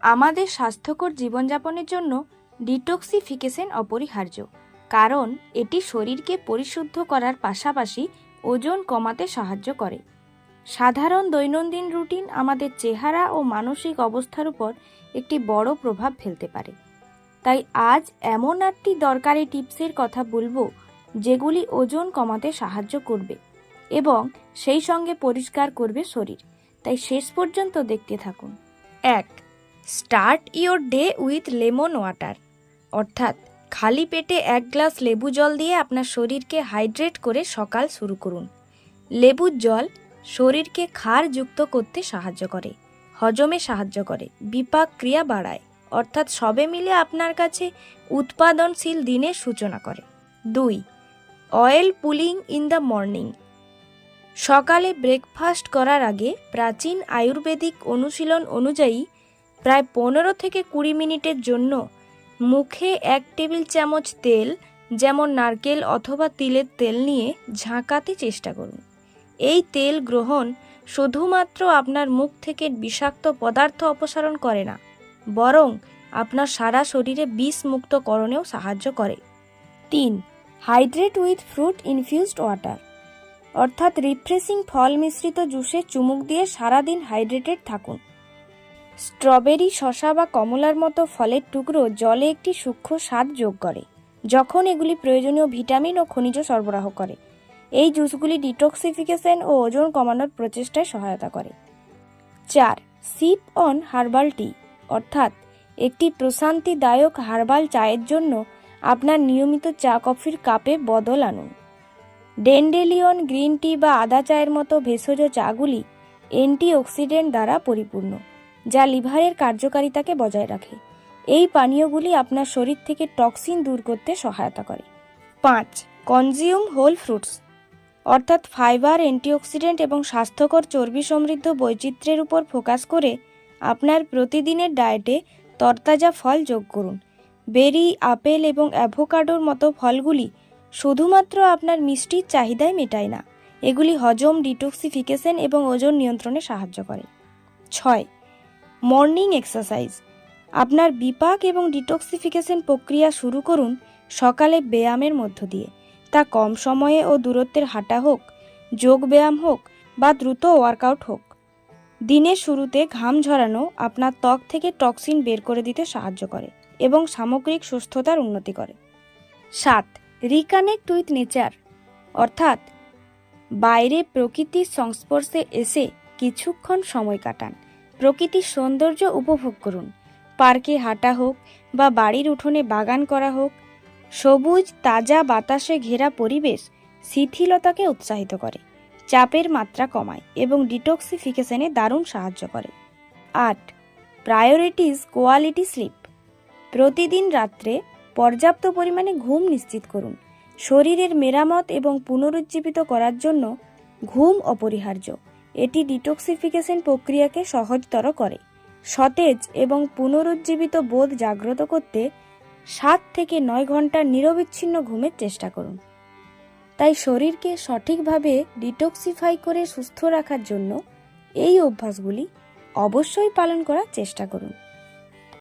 আমাদের স্বাস্থ্যকর জীবনযাপনের জন্য ডিটক্সিফিকেশন অপরিহার্য, কারণ এটি শরীরকে পরিশুদ্ধ করার পাশাপাশি ওজন কমাতে সাহায্য করে। সাধারণ দৈনন্দিন রুটিন আমাদের চেহারা ও মানসিক অবস্থার উপর একটি বড় প্রভাব ফেলতে পারে। তাই আজ এমন 8টি দরকারি টিপসের কথা বলবো যেগুলি ওজন কমাতে সাহায্য করবে এবং সেই সঙ্গে পরিষ্কার করবে শরীর। তাই শেষ পর্যন্ত দেখতে থাকুন। 1. Start your day with lemon water, অর্থাৎ খালি পেটে 1 গ্লাস লেবু জল দিয়ে আপনার শরীরকে হাইড্রেট করে সকাল শুরু করুন। লেবুর জল শরীরকে ক্ষারযুক্ত করতে সাহায্য করে, হজমে সাহায্য করে, বিপাক ক্রিয়া বাড়ায়, অর্থাৎ সবে মিলে আপনার কাছে উৎপাদনশীল দিনের সূচনা করে। 2. Oil pulling in the morning, সকালে ব্রেকফাস্ট করার আগে প্রাচীন আয়ুর্বেদিক অনুশীলন অনুযায়ী প্রায় 15 থেকে 20 মিনিটের জন্য মুখে 1 টেবিল চামচ তেল, যেমন নারকেল অথবা তিলের তেল নিয়ে ঝাঁকাতে চেষ্টা করুন। এই তেল গ্রহণ শুধুমাত্র আপনার মুখ থেকে বিষাক্ত পদার্থ অপসারণ করে না, বরং আপনার সারা শরীরে বিষমুক্তকরণেও সাহায্য করে। 3. Hydrate with fruit infused water, অর্থাৎ রিফ্রেশিং ফল মিশ্রিত জুসে চুমুক দিয়ে সারাদিন হাইড্রেটেড থাকুন। স্ট্রবেরি, শসা বা কমলার মতো ফলের টুকরো জলে একটি সূক্ষ্ম স্বাদ যোগ করে, যখন এগুলি প্রয়োজনীয় ভিটামিন ও খনিজ সরবরাহ করে। এই জুসগুলি ডিটক্সিফিকেশন ও ওজন কমানোর প্রচেষ্টায় সহায়তা করে। 4. সিপ অন হার্বাল টি, অর্থাৎ একটি প্রশান্তিদায়ক হার্বাল চায়ের জন্য আপনার নিয়মিত চা কফির কাপে বদল আনুন। ডেন্ডেলিয়ন, গ্রিন টি বা আদা চায়ের মতো ভেষজ চাগুলি অ্যান্টিঅক্সিডেন্ট দ্বারা পরিপূর্ণ, যা লিভারের কার্যকারিতাকে বজায় রাখে। এই পানীয়গুলি আপনার শরীর থেকে টক্সিন দূর করতে সহায়তা করে। 5. কনজিউম হোল ফ্রুটস, অর্থাৎ ফাইবার, অ্যান্টিঅক্সিডেন্ট এবং স্বাস্থ্যকর চর্বি সমৃদ্ধ বৈচিত্র্যের উপর ফোকাস করে আপনার প্রতিদিনের ডায়েটে তরতাজা ফল যোগ করুন। বেরি, আপেল এবং অ্যাভোকাডোর মতো ফলগুলি শুধুমাত্র আপনার মিষ্টির চাহিদাই মেটায় না, এগুলি হজম, ডিটক্সিফিকেশন এবং ওজন নিয়ন্ত্রণে সাহায্য করে। 6. মর্নিং এক্সারসাইজ, আপনার বিপাক এবং ডিটক্সিফিকেশন প্রক্রিয়া শুরু করুন সকালে ব্যায়ামের মধ্য দিয়ে। তা কম সময়ে ও দূরত্বের হাঁটা হোক, যোগ ব্যায়াম হোক বা দ্রুত ওয়ার্কআউট হোক। দিনের শুরুতে ঘাম ঝরানো আপনার ত্বক থেকে টক্সিন বের করে দিতে সাহায্য করে এবং সামগ্রিক সুস্থতার উন্নতি করে। 7. রিকানেক্ট উইথ নেচার, অর্থাৎ বাইরে প্রকৃতির সংস্পর্শে এসে কিছুক্ষণ সময় কাটান। প্রকৃতির সৌন্দর্য উপভোগ করুন। পার্কে হাঁটা হোক বা বাড়ির উঠোনে বাগান করা হোক, সবুজ তাজা বাতাসে ঘেরা পরিবেশ শিথিলতাকে উৎসাহিত করে, চাপের মাত্রা কমায় এবং ডিটক্সিফিকেশনে দারুণ সাহায্য করে। 8. প্রায়োরিটিজ কোয়ালিটি স্লিপ, প্রতিদিন রাত্রে পর্যাপ্ত পরিমাণে ঘুম নিশ্চিত করুন। শরীরের মেরামত এবং পুনরুজ্জীবিত করার জন্য ঘুম অপরিহার্য। এটি ডিটক্সিফিকেশন প্রক্রিয়াকে সহজতর করে। সতেজ এবং পুনরুজ্জীবিত বোধ জাগ্রত করতে 7 থেকে 9 ঘন্টার নিরবিচ্ছিন্ন ঘুমের চেষ্টা করুন। তাই শরীরকে সঠিকভাবে ডিটক্সিফাই করে সুস্থ রাখার জন্য এই অভ্যাসগুলি অবশ্যই পালন করার চেষ্টা করুন।